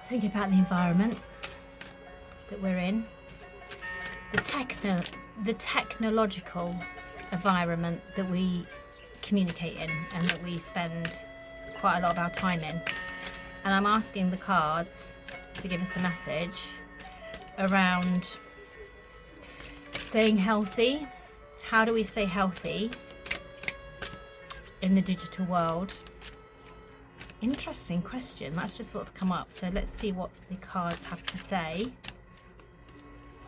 Think about the environment that we're in, the technological environment that we communicate in and that we spend quite a lot of our time in. And I'm asking the cards to give us a message around staying healthy. How do we stay healthy in the digital world? Interesting question. That's just what's come up. So let's see what the cards have to say.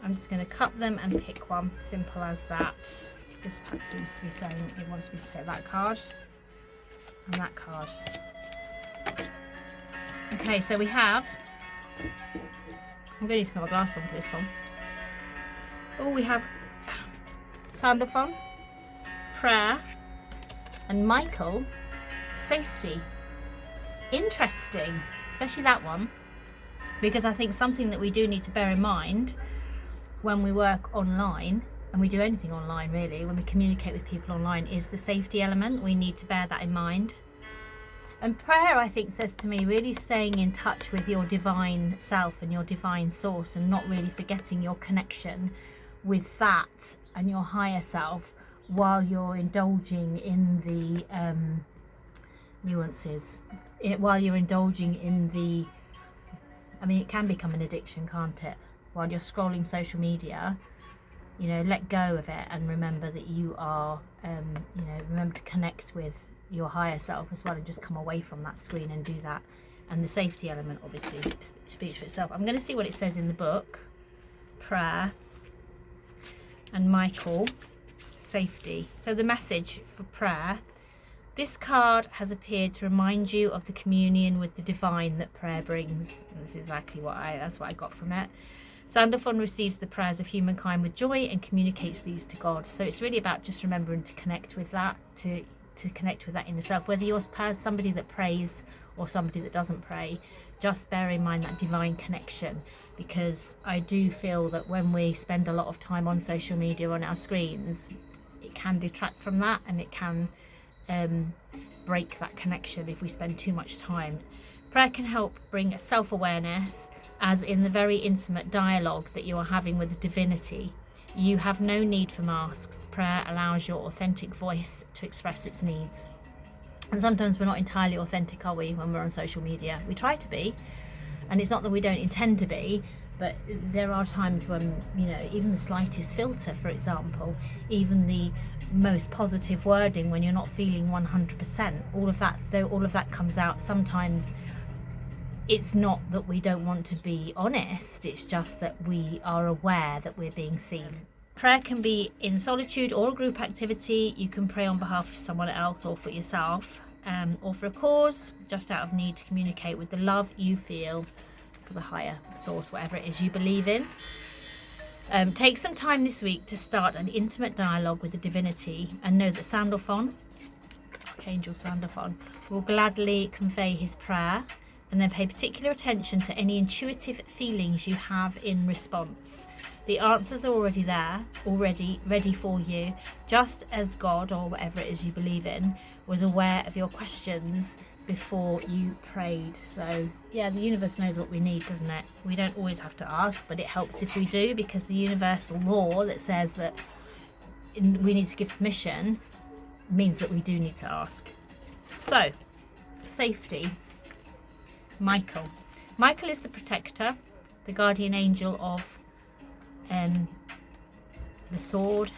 I'm just going to cut them and pick one. Simple as that. This pack seems to be saying it wants me to take that card and that card. Okay, so we have... I'm going to need to put my glass on for this one. Oh, we have Sandalphon, Prayer, and Michael, Safety. Interesting, especially that one, because I think something that we do need to bear in mind when we work online, and we do anything online really, when we communicate with people online, is the safety element. We need to bear that in mind. And prayer, I think, says to me, really staying in touch with your divine self and your divine source, and not really forgetting your connection with that and your higher self while you're indulging in the nuances, while you're indulging in the, I mean, it can become an addiction, can't it? While you're scrolling social media, you know, let go of it and remember that you are, you know, remember to connect with your higher self as well, and just come away from that screen and do that. And the safety element obviously speaks for itself. I'm going to see what it says in the book. Prayer and Michael, Safety. So the message for prayer: this card has appeared to remind you of the communion with the divine that prayer brings. And this is exactly that's what I got from it. Sandalphon receives the prayers of humankind with joy and communicates these to God. So it's really about just remembering to connect with that, to connect with that inner self. Whether you're somebody that prays or somebody that doesn't pray, just bear in mind that divine connection, because I do feel that when we spend a lot of time on social media, on our screens, it can detract from that, and it can break that connection if we spend too much time. Prayer can help bring a self-awareness, as in the very intimate dialogue that you are having with the divinity. You have no need for masks. Prayer allows your authentic voice to express its needs. And sometimes we're not entirely authentic, are we, when we're on social media? We try to be, and it's not that we don't intend to be, but there are times when, you know, even the slightest filter, for example, even the most positive wording, when you're not feeling 100%, all of that comes out. Sometimes it's not that we don't want to be honest, it's just that we are aware that we're being seen. Prayer can be in solitude or a group activity. You can pray on behalf of someone else or for yourself, or for a cause, just out of need to communicate with the love you feel for the higher source, whatever it is you believe in. Take some time this week to start an intimate dialogue with the divinity, and know that Sandalphon, Archangel Sandalphon, will gladly convey his prayer, and then pay particular attention to any intuitive feelings you have in response. The answers are already there, already ready for you, just as God, or whatever it is you believe in, was aware of your questions before you prayed. So yeah, the universe knows what we need, doesn't it? We don't always have to ask, but it helps if we do, because the universal law that says that we need to give permission means that we do need to ask. So, safety. Michael. Michael is the protector, the guardian angel of the sword.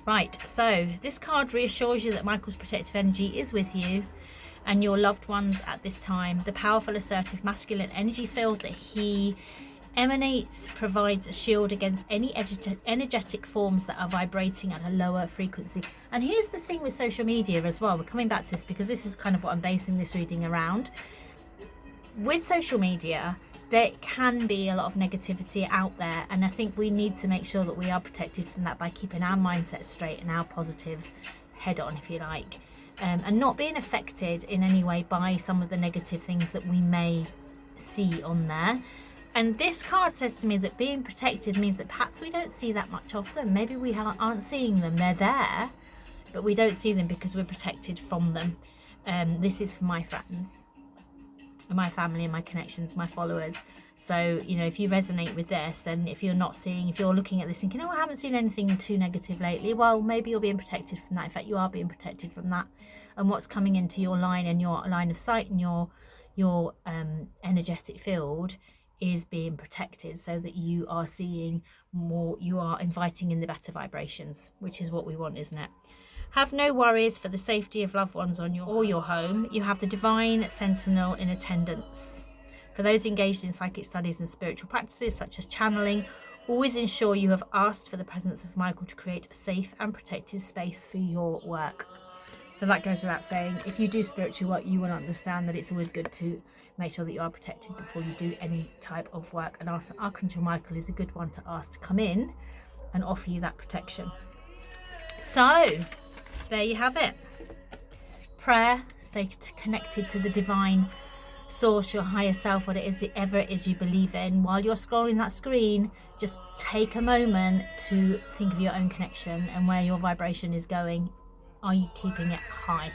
Right, so this card reassures you that Michael's protective energy is with you and your loved ones at this time. The powerful, assertive, masculine energy field that he emanates provides a shield against any energetic forms that are vibrating at a lower frequency. And here's the thing with social media as well. We're coming back to this because this is kind of what I'm basing this reading around. With social media, there can be a lot of negativity out there, and I think we need to make sure that we are protected from that by keeping our mindset straight and our positive head on, if you like, and not being affected in any way by some of the negative things that we may see on there. And this card says to me that being protected means that perhaps we don't see that much of them. Maybe we aren't seeing them. They're there, but we don't see them because we're protected from them. This is for my friends. my family and my connections, my followers. So, you know, if you resonate with this, then if you're looking at this thinking, oh, I haven't seen anything too negative lately, well, maybe you're being protected from that. In fact, you are being protected from that. And what's coming into your line and your line of sight and your energetic field is being protected, so that you are seeing more, you are inviting in the better vibrations, which is what we want, isn't it? Have no worries for the safety of loved ones or your home. You have the divine sentinel in attendance. For those engaged in psychic studies and spiritual practices such as channeling, always ensure you have asked for the presence of Michael to create a safe and protected space for your work. So that goes without saying. If you do spiritual work, you will understand that it's always good to make sure that you are protected before you do any type of work. And Archangel Michael is a good one to ask to come in and offer you that protection. So there you have it. Prayer, stay connected to the divine source, your higher self, whatever it is you believe in. While you're scrolling that screen, just take a moment to think of your own connection and where your vibration is going. Are you keeping it high?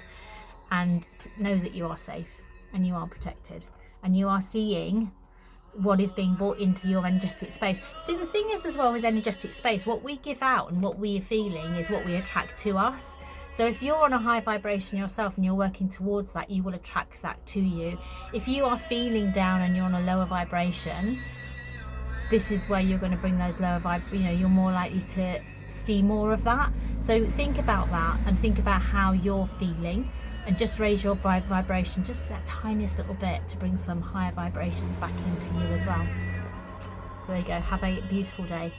And know that you are safe and you are protected and you are seeing what is being brought into your energetic space. See, the thing is as well with energetic space, what we give out and what we are feeling is what we attract to us. So if you're on a high vibration yourself and you're working towards that, you will attract that to you. If you are feeling down and you're on a lower vibration, this is where you're going to bring those lower you're more likely to see more of that. So think about that and think about how you're feeling, and just raise your vibration just that tiniest little bit to bring some higher vibrations back into you as well. So there you go. Have a beautiful day.